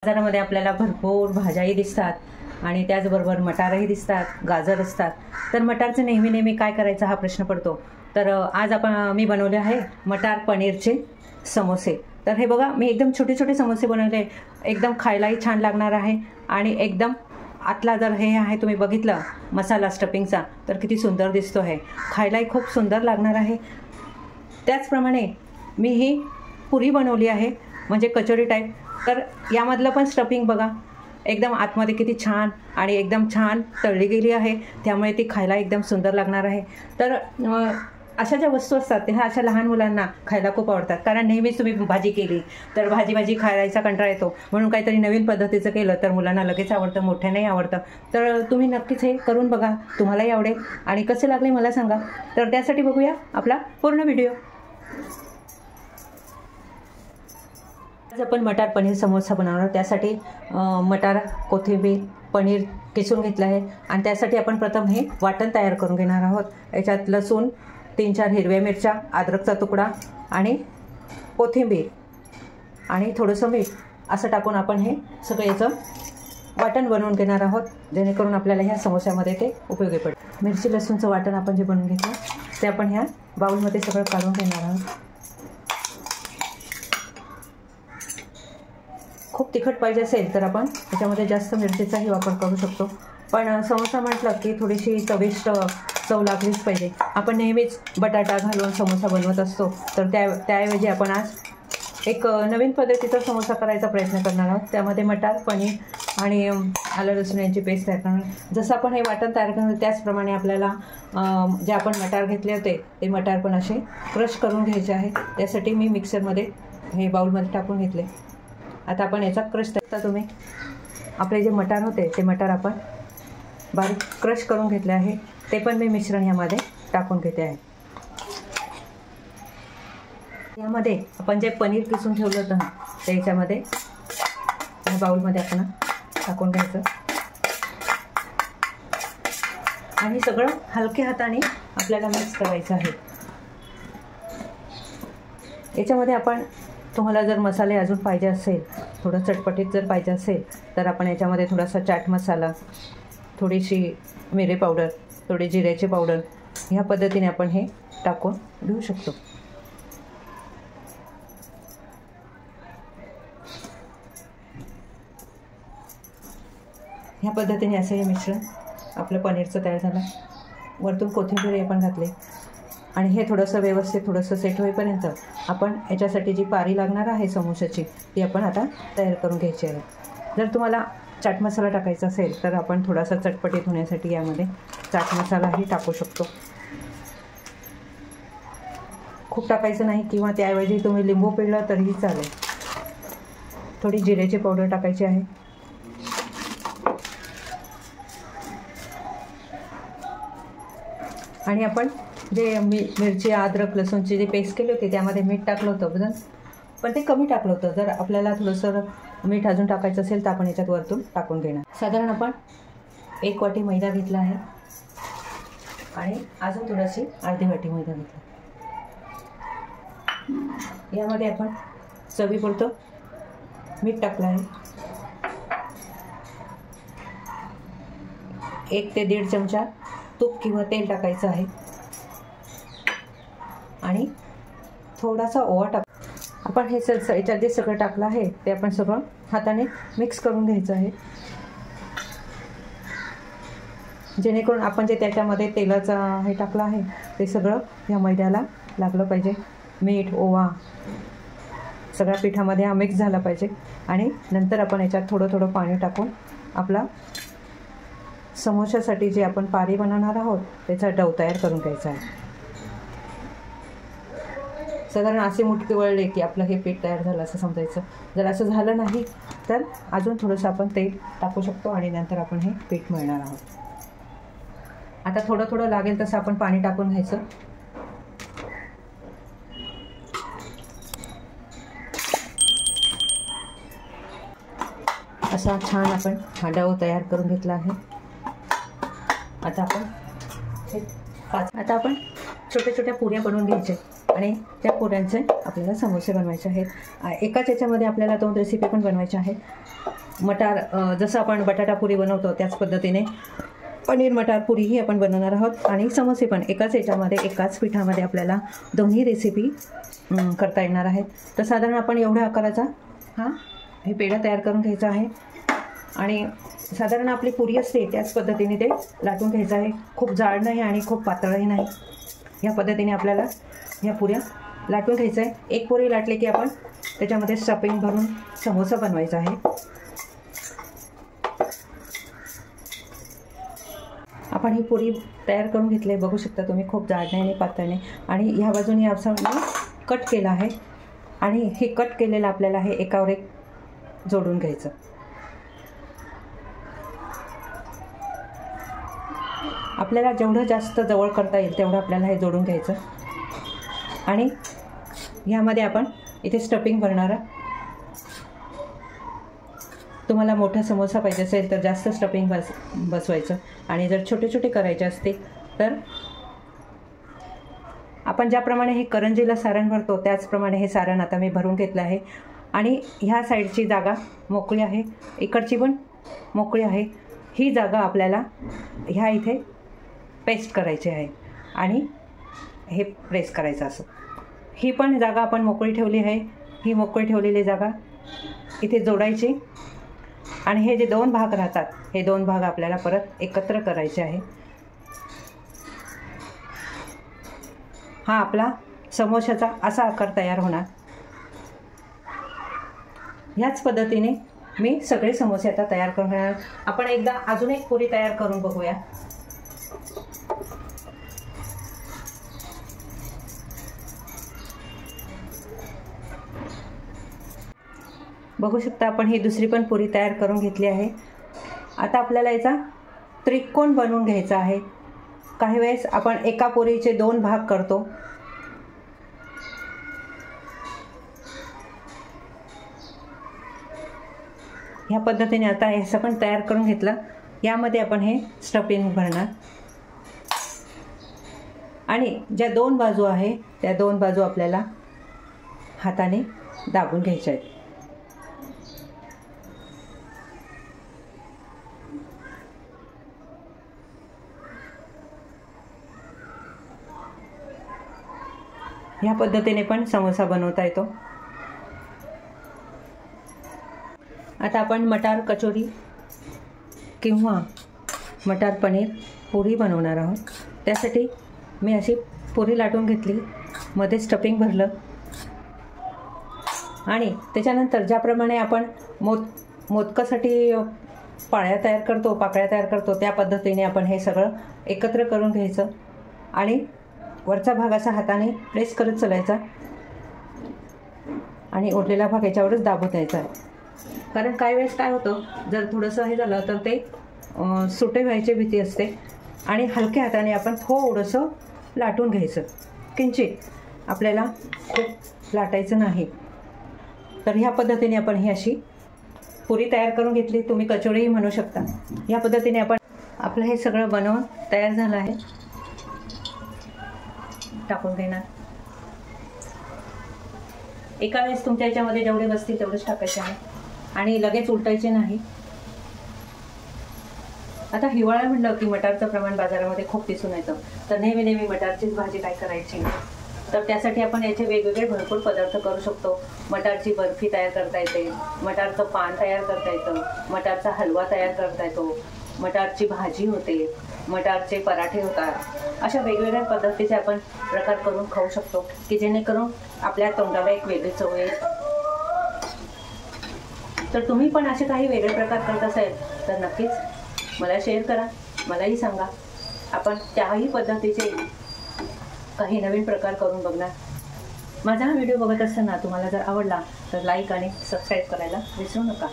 बाजारामध्ये आपल्याला भरपूर भाज्याही दिसतात आणि त्याचबरोबर मटारही दिसतात, गाजर असतात. तर मटारचे नेहमी काय करायचं हा प्रश्न पडतो. तर आज मी बनवले आहे मटार पनीरचे समोसे. तर हे बघा, मी एकदम छोटे छोटे समोसे बनवले, एकदम खायलाही छान लागणार आहे आणि एकदम आतला जर हे आहे तुम्ही बघितलं मसाला स्टफिंगचा तर किती सुंदर दिसतो आहे, खायलाही खूप सुंदर लागणार आहे. त्याचप्रमाणे मी ही पुरी बनवली आहे म्हणजे कचोरी टाईप. तर यामधलं पण स्टफिंग बघा, एकदम आतमध्ये किती छान आणि एकदम छान तळली गेली आहे, त्यामुळे ती खायला एकदम सुंदर लागणार आहे. तर अशा ज्या वस्तू असतात ह्या अशा लहान मुलांना खायला खूप आवडतात, कारण नेहमीच तुम्ही भाजी केली तर भाजी खायचा कंटाळा येतो. म्हणून काहीतरी नवीन पद्धतीचं केलं तर मुलांना लगेच आवडतं, मोठ्यानेही आवडतं. तर तुम्ही नक्कीच हे करून बघा, तुम्हालाही आवडेल. आणि कसे लागले मला सांगा. तर त्यासाठी बघूया आपला पूर्ण व्हिडिओ. आज आपण मटार पनीर समोसा बनवणार. त्यासाठी मटार, कोथिंबीर, पनीर किसून घेतलं आहे आणि त्यासाठी आपण प्रथम हे वाटण तयार करून घेणार आहोत. याच्यात लसूण, 3-4 हिरव्या मिरच्या, अद्रकचा तुकडा आणि कोथिंबीर आणि थोडंसं मीठ असं टाकून आपण हे सगळं याचं वाटण बनवून घेणार आहोत, जेणेकरून आपल्याला ह्या समोस्यामध्ये ते उपयोगी पडेल. मिरची लसूणचं वाटण आपण जे बनवून घेतलं ते आपण ह्या बाउलमध्ये सगळं काढून घेणार आहोत. खूप तिखट पाहिजे असेल तर आपण त्याच्यामध्ये जास्त मिरचीचाही वापर करू शकतो, पण समोसा म्हटलं की थोडीशी चविष्ट चव लागलीच पाहिजे. आपण नेहमीच बटाटा घालून समोसा बनवत असतो, तर त्याऐवजी आपण आज एक नवीन पद्धतीचा समोसा करायचा प्रयत्न करणार आहोत. त्यामध्ये मटार, पनीर आणि आलं लसूण यांची पेस्ट तयार करणार. जसं आपण हे वाटण तयार करणार त्याचप्रमाणे आपल्याला जे आपण मटार घेतले होते ते मटार पण असे क्रश करून घ्यायचे आहे. त्यासाठी मी मिक्सरमध्ये हे बाउलमध्ये टाकून घेतले. आता आपण याचा क्रश टाकता. तुम्ही आपले जे मटार होते ते मटार आपण बारीक क्रश करून घेतले आहे, ते पण मी मिश्रण यामध्ये टाकून घेते आहे. यामध्ये आपण जे पनीर किसून ठेवलं होतं ते याच्यामध्ये या बाउलमध्ये आपण टाकून घ्यायचं आणि सगळं हलक्या हाताने आपल्याला मिक्स करायचं आहे. याच्यामध्ये आपण तुम्हाला जर मसाले अजून पाहिजे असेल, थोडं चटपटीत जर पाहिजे असेल तर आपण याच्यामध्ये थोडासा चाट मसाला, थोडीशी मिरे पावडर, थोडे जिऱ्याचे पावडर ह्या पद्धतीने आपण हे टाकून घेऊ शकतो. ह्या पद्धतीने असं हे मिश्रण आपलं पनीरचं तयार झालं. वरतून कोथिंबीर आपण घातले आणि हे थोडंसं व्यवस्थित थोडंसं सेट होईपर्यंत आपण याच्यासाठी जी पारी लागणार आहे समोसाची ती आपण आता तयार करून घ्यायची आहे. जर तुम्हाला चाट मसाला टाकायचा असेल तर आपण थोडासा चटपटीत होण्यासाठी यामध्ये चाट मसालाही टाकू शकतो. खूप टाकायचं नाही, किंवा त्याऐवजी तुम्ही लिंबू पिळलं तरीही चालेल. थोडी जिऱ्याची पावडर टाकायची आहे आणि आपण जे मिरची, अद्रक, लसूणची जी पेस्ट केली होती त्यामध्ये मीठ टाकलं होतं बघा, पण ते कमी टाकलं होतं. जर आपल्याला थोडंसं मीठ अजून टाकायचं असेल तर आपण याच्यात वरतून टाकून घेणार. साधारण आपण 1 वाटी मैदा घेतला आहे आणि अजून थोडीशी अर्धी वाटी मैदा घेतला. यामध्ये आपण चवीपुरतं मीठ टाकलं आहे. 1 ते 1.5 चमचा तूप किंवा तेल टाकायचं आहे आणि थोडासा ओवा टाक. आपण हे याच्यात जे सगळं टाकलं आहे ते आपण सगळं हाताने मिक्स करून घ्यायचं आहे, जेणेकरून आपण जे त्याच्यामध्ये तेलाचं हे टाकलं आहे ते सगळं या मैद्याला लागलं पाहिजे. मीठ, ओवा सगळ्या पिठामध्ये हा मिक्स झाला पाहिजे आणि नंतर आपण याच्यात थोडं पाणी टाकून आपला समोशासाठी जे आपण पारी बनवणार आहोत त्याचा डव तयार करून घ्यायचा आहे. साधारण असे मुठके वळले की आपलं हे पीठ तयार झालं असं समजायचं. जर असं झालं नाही तर अजून थोडंसं आपण तेल टाकू शकतो आणि नंतर आपण हे पीठ मळणार आहोत. आता थोडं लागेल तसं आपण पाणी टाकून घ्यायचं. असा छान आपण हा डव तयार करून घेतला आहे. आता आपण छोट्या छोट्या पुऱ्या बनवून घ्यायच्या. आणि त्या पुऱ्यांचे आपल्याला समोसे बनवायचे आहेत। एकाच याच्यामध्ये आपल्याला 2 रेसिपी पण बनवायच्या आहेत। मटार जसं आपण बटाटा पुरी बनवतो त्याच पद्धतीने पनीर मटार पुरीही आपण बनवणार आहोत आणि समोसे पण एकाच याच्यामध्ये एकाच पिठामध्ये आपल्याला दोन्ही रेसिपी करता येणार आहेत। तर साधारण आपण एवढ्या आकाराचा हे पेढा तयार करून घ्यायचा आहे आणि साधारण आपली पुरी असते त्याच पद्धतीने ते लाटून घ्यायचं आहे। खूप जाड नाही आणि खूप पातळही नाही, या पद्धतीने आपल्याला ह्या पुऱ्या लाटून घ्यायचं आहे। एक पुरी लाटली की आपण त्याच्यामध्ये स्टफिंग भरून समोसा बनवायचा आहे। आपण ही पुरी तयार करून घेतली आहे, बघू शकता तुम्ही, खूप जाड नाही आणि पातळ नाही। आणि ह्या बाजूने असं कट केलं आहे आणि हे कट केलेलं आपल्याला हे एकावर एक जोडून घ्यायचं। आपल्याला जेवढं जास्त जवळ करता येईल तेवढं आपल्याला हे जोडून घ्यायचं आणि ह्यामध्ये आपण इथे स्टफिंग भरणार आहे। तुम्हाला मोठा समोसा पाहिजे असेल तर जास्त स्टफिंग बसवायचं आणि जर छोटे छोटे करायचे असतील तर आपण ज्याप्रमाणे हे करंजीला सारण भरतो त्याचप्रमाणे हे सारण आता मी भरून घेतलं आहे आणि ह्या साईडची जागा मोकळी आहे, इकडची पण मोकळी आहे। ही जागा आपल्याला ह्या इथे पेस्ट करायची आहे आणि हे प्रेस करायचं असं। ही पण जागा आपण मोकळी ठेवली आहे, ही मोकळी ठेवलेली जागा इथे जोडायची आणि हे जे 2 भाग राहतात हे 2 भाग आपल्याला परत एकत्र करायचे आहे। हा आपला समोशाचा असा आकार तयार होणार। ह्याच पद्धतीने मी सगळे समोसे आता तयार करून घेणार। आपण एकदा अजून एक पुरी तयार करून बघूया। बघू शकता आपण ही दुसरी पण पुरी तयार करून घेतली आहे। आता आपल्याला याचा त्रिकोण बनवून घ्यायचा आहे। काही वेळेस आपण एका पुरीचे 2 भाग करतो। ह्या पद्धतीने आता हे असं पण तयार करून घेतलं। यामध्ये आपण हे स्टफिंग भरणार आणि ज्या 2 बाजू आहे त्या 2 बाजू आपल्याला हाताने दाबून घ्यायच्या आहेत। ह्या पद्धतीने पण समोसा बनवता येतो। आता आपण मटार कचोरी किंवा मटार पनीर पुरी बनवणार आहोत। त्यासाठी मी अशी पुरी लाटून घेतली, मध्ये स्टफिंग भरलं आणि त्याच्यानंतर ज्याप्रमाणे आपण मोदकासाठी पाकळ्या तयार करतो त्या पद्धतीने आपण हे सगळं एकत्र करून घ्यायचं आणि वरचा भाग असा हाताने प्रेस करत चलायचा आणि उरलेला भाग याच्यावरच दाबून द्यायचा आहे। कारण काही वेळेस काय होतं, जर थोडंसं हे झालं तर ते सुटे व्हायची भीती असते आणि हलक्या हाताने आपण थोडंसं लाटून घ्यायचं, किंचित, आपल्याला खूप लाटायचं नाही। तर ह्या पद्धतीने आपण ही अशी पुरी तयार करून घेतली, तुम्ही कचोरीही म्हणू शकता। या पद्धतीने आपण आपलं हे सगळं बनवून तयार झालं आहे। टाकून देणार, एका वेळेस तुमच्या याच्यामध्ये जेवढे बसतील तेवढेच टाकायचे आहे आणि लगेच उलटायचे नाही। आता हिवाळा म्हटलं की मटारचं प्रमाण बाजारामध्ये खूप दिसून येतं, तर नेहमी मटारचीच भाजी काय करायची, तर त्यासाठी आपण याचे वेगवेगळे भरपूर पदार्थ करू शकतो। मटारची बर्फी तयार करता येते, मटारचं पान तयार करता येतं, मटारचा हलवा तयार करता येतो, मटारची भाजी होते, मटारचे पराठे होतात। अशा वेगवेगळ्या पद्धतीचे आपण प्रकार करून खाऊ शकतो की जेणेकरून आपल्या तोंडाला एक वेगळी चव येईल। तर तुम्ही पण असे काही वेगळे प्रकार करत असाल तर नक्कीच मला शेअर करा, मलाही सांगा। आपण त्याही पद्धतीचे काही नवीन प्रकार करून बघणार। माझा हा व्हिडिओ बघत असताना तुम्हाला जर आवडला तर लाईक आणि सबस्क्राईब करायला विसरू नका।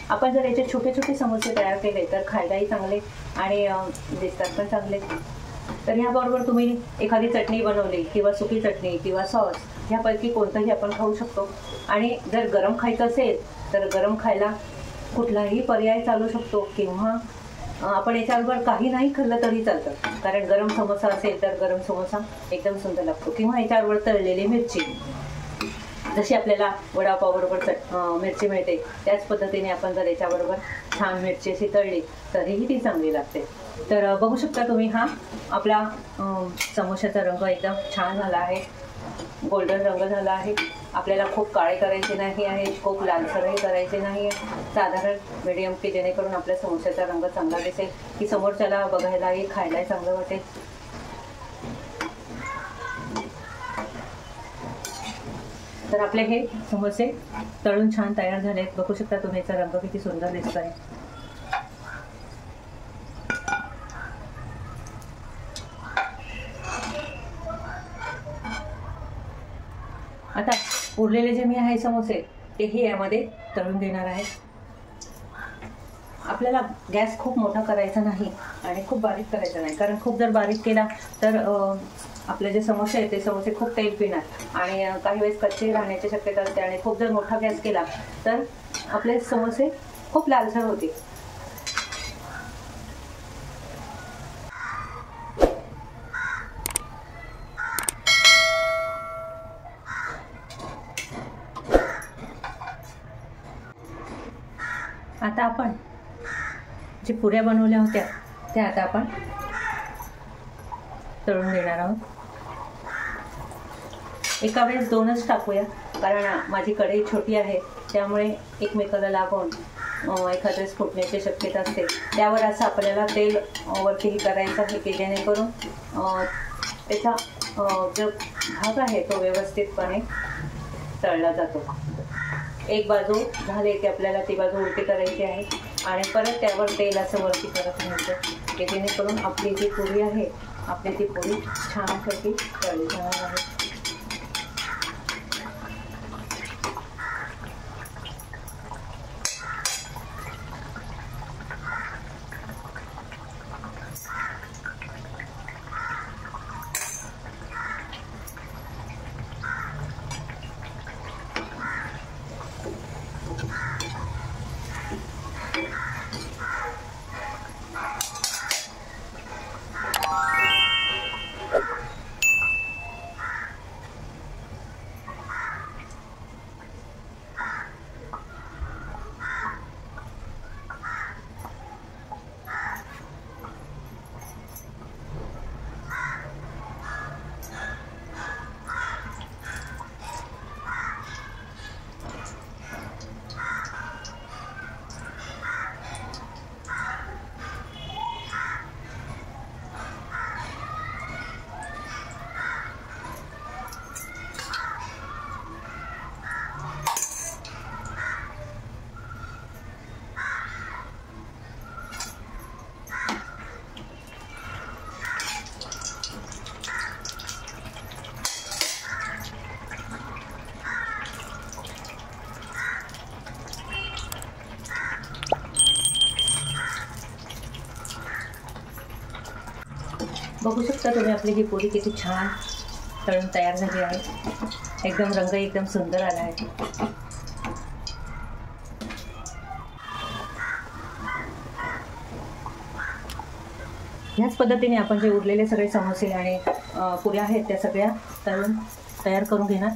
आपण जर याचे छोटे छोटे समोसे तयार केले तर खायलाही चांगले आणि दिसतात पण चांगले। तर ह्याबरोबर तुम्ही एखादी चटणी बनवली किंवा सुकी चटणी किंवा सॉस ह्यापैकी कोणतंही आपण खाऊ शकतो। आणि जर गरम खायचं असेल तर गरम खायला कुठलाही पर्याय चालू शकतो किंवा आपण याच्याबरोबर काही नाही खाल्लं तरी चालतं, कारण गरम समोसा असेल तर गरम समोसा एकदम सुंदर लागतो, किंवा याच्याबरोबर तळलेली मिरची, जशी आपल्याला वडापावबरोबर मिरची मिळते त्याच पद्धतीने आपण जर याच्याबरोबर छान मिरची अशी तळली तरीही ती चांगली लागते. तर बघू शकता तुम्ही, हा आपला समोशाचा रंग एकदम छान झाला आहे, गोल्डन रंग झाला आहे. आपल्याला खूप काळे करायचे नाही आहे, खूप लालसरही करायचे नाही आहे, साधारण मिडियम, की जेणेकरून आपल्या समोशाचा रंग चांगला दिसेल, की समोरच्याला बघायलाही खायलाही चांगलं वाटेल. तर आपले हे समोसे तळून छान तयार झालेत. बघू शकता तुम्ही, याचा रंग किती सुंदर दिसत आहे. आता उरलेले जे मी आहे समोसे तेही यामध्ये तळून घेणार आहे. आपल्याला गॅस खूप मोठा करायचा नाही आणि खूप बारीक करायचा नाही, कारण खूप जर बारीक केला तर आपले जे समोसे आहेत ते समोसे खूप तेल पिणार आणि काही वेळेस कच्चे राहण्याची शक्यता असते, आणि खूप जर मोठा गॅस केला तर आपले समोसे खूप लालसर होतील. आता आपण जे पुऱ्या बनवल्या होत्या त्या आता आपण तळून घेणार आहोत. एका वेळेस 2च टाकूया, कारण माझी कढई छोटी आहे, त्यामुळे एकमेकाला लागून एखाद्यास फुटण्याची शक्यता असते. त्यावर असं आपल्याला तेल वरतीही करायचं आहे, की जेणेकरून त्याचा जो भाग आहे तो व्यवस्थितपणे तळला जातो. एक बाजू झाली की आपल्याला ती बाजू उलटी करायची आहे आणि परत त्यावर तेल असं वरती करत राहायचं, की जेणेकरून आपली जी पुरी आहे, आपली ती पुरी छानपैकी तळली जाणार आहे. बघू शकता तुम्ही, आपली ही पुरी किती छान तळून तयार झाली आहे. एकदम रंग एकदम सुंदर आला आहे. ह्याच पद्धतीने आपण जे उरलेले सगळे समोसे आणि पुऱ्या आहेत त्या सगळ्या तळून तयार करून घेणार.